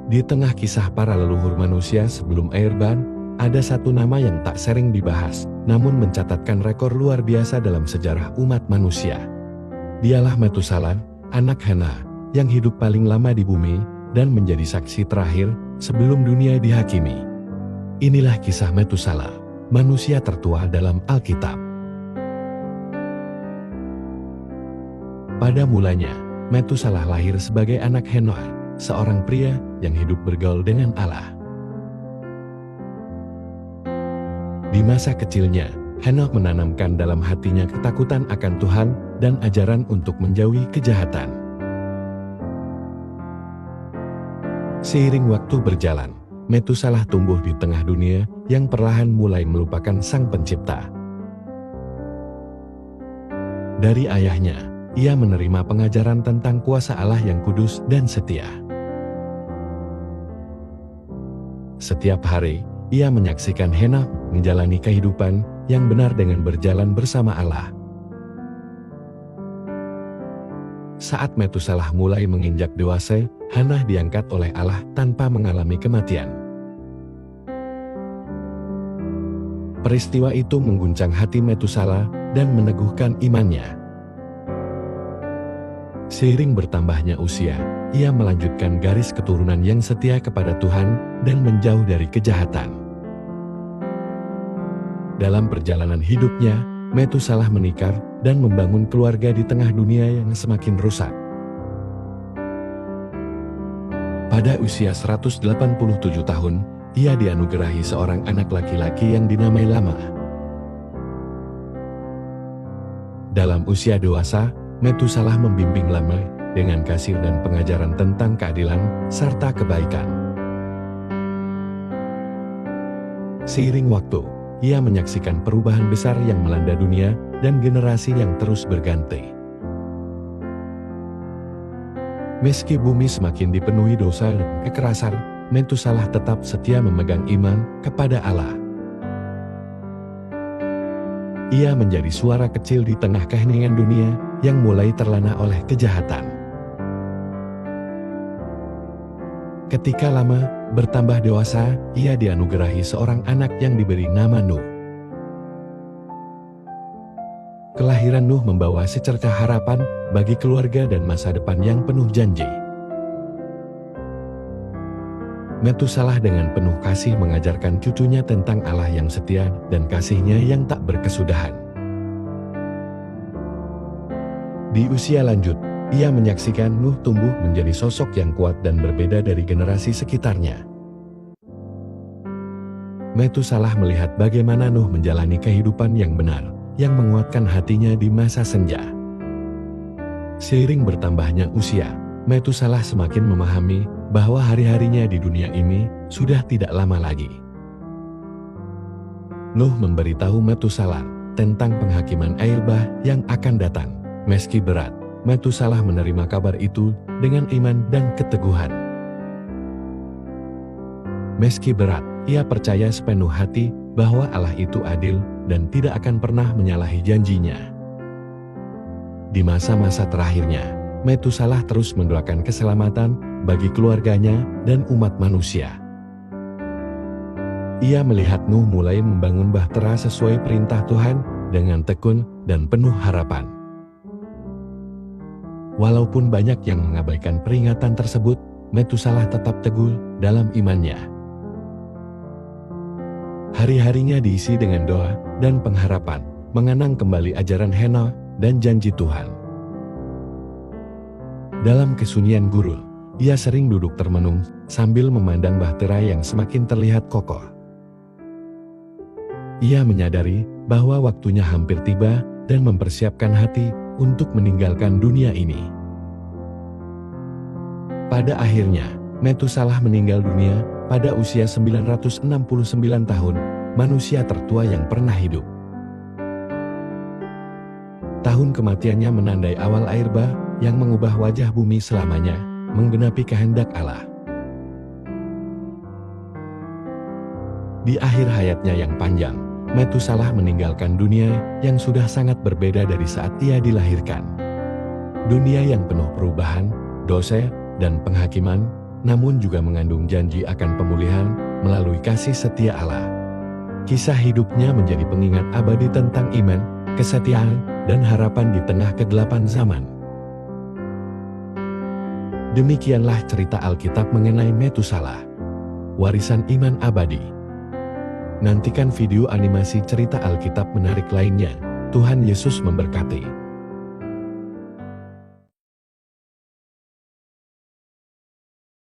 Di tengah kisah para leluhur manusia sebelum air bah, ada satu nama yang tak sering dibahas, namun mencatatkan rekor luar biasa dalam sejarah umat manusia. Dialah Metusalah, anak Hena, yang hidup paling lama di bumi, dan menjadi saksi terakhir sebelum dunia dihakimi. Inilah kisah Metusalah, manusia tertua dalam Alkitab. Pada mulanya, Metusalah lahir sebagai anak Henokh, seorang pria yang hidup bergaul dengan Allah. Di masa kecilnya, Henokh menanamkan dalam hatinya ketakutan akan Tuhan dan ajaran untuk menjauhi kejahatan. Seiring waktu berjalan, Metusalah tumbuh di tengah dunia yang perlahan mulai melupakan Sang Pencipta. Dari ayahnya, ia menerima pengajaran tentang kuasa Allah yang kudus dan setia. Setiap hari, ia menyaksikan Henokh menjalani kehidupan yang benar dengan berjalan bersama Allah. Saat Metusalah mulai menginjak dewasa, Henokh diangkat oleh Allah tanpa mengalami kematian. Peristiwa itu mengguncang hati Metusalah dan meneguhkan imannya. Seiring bertambahnya usia, ia melanjutkan garis keturunan yang setia kepada Tuhan dan menjauh dari kejahatan. Dalam perjalanan hidupnya, Metusalah menikah dan membangun keluarga di tengah dunia yang semakin rusak. Pada usia 187 tahun, ia dianugerahi seorang anak laki-laki yang dinamai Lamekh. Dalam usia dewasa, Metusalah membimbing Lamekh dengan kasih dan pengajaran tentang keadilan serta kebaikan. Seiring waktu, ia menyaksikan perubahan besar yang melanda dunia dan generasi yang terus berganti. Meski bumi semakin dipenuhi dosa dan kekerasan, Metusalah tetap setia memegang iman kepada Allah. Ia menjadi suara kecil di tengah keheningan dunia yang mulai terlana oleh kejahatan. Ketika Lamekh bertambah dewasa, ia dianugerahi seorang anak yang diberi nama Nuh. Kelahiran Nuh membawa secercah harapan bagi keluarga dan masa depan yang penuh janji. Metusalah dengan penuh kasih mengajarkan cucunya tentang Allah yang setia dan kasih-Nya yang tak berkesudahan. Di usia lanjut, ia menyaksikan Nuh tumbuh menjadi sosok yang kuat dan berbeda dari generasi sekitarnya. Metusalah melihat bagaimana Nuh menjalani kehidupan yang benar, yang menguatkan hatinya di masa senja. Seiring bertambahnya usia, Metusalah semakin memahami bahwa hari-harinya di dunia ini sudah tidak lama lagi. Nuh memberitahu Metusalah tentang penghakiman air bah yang akan datang. Meski berat, Metusalah menerima kabar itu dengan iman dan keteguhan. Meski berat, ia percaya sepenuh hati bahwa Allah itu adil dan tidak akan pernah menyalahi janjinya. Di masa-masa terakhirnya, Metusalah terus mendoakan keselamatan bagi keluarganya dan umat manusia. Ia melihat Nuh mulai membangun bahtera sesuai perintah Tuhan dengan tekun dan penuh harapan. Walaupun banyak yang mengabaikan peringatan tersebut, Metusalah tetap teguh dalam imannya. Hari-harinya diisi dengan doa dan pengharapan, mengenang kembali ajaran Henokh dan janji Tuhan. Dalam kesunyian gurul, ia sering duduk termenung sambil memandang bahtera yang semakin terlihat kokoh. Ia menyadari bahwa waktunya hampir tiba dan mempersiapkan hati untuk meninggalkan dunia ini. Pada akhirnya, Metusalah meninggal dunia pada usia 969 tahun, manusia tertua yang pernah hidup. Tahun kematiannya menandai awal air bah yang mengubah wajah bumi selamanya, menggenapi kehendak Allah. Di akhir hayatnya yang panjang, Metusalah meninggalkan dunia yang sudah sangat berbeda dari saat ia dilahirkan. Dunia yang penuh perubahan, dosa, dan penghakiman, namun juga mengandung janji akan pemulihan melalui kasih setia Allah. Kisah hidupnya menjadi pengingat abadi tentang iman, kesetiaan, dan harapan di tengah kegelapan zaman. Demikianlah cerita Alkitab mengenai Metusalah, warisan iman abadi. Nantikan video animasi cerita Alkitab menarik lainnya. Tuhan Yesus memberkati.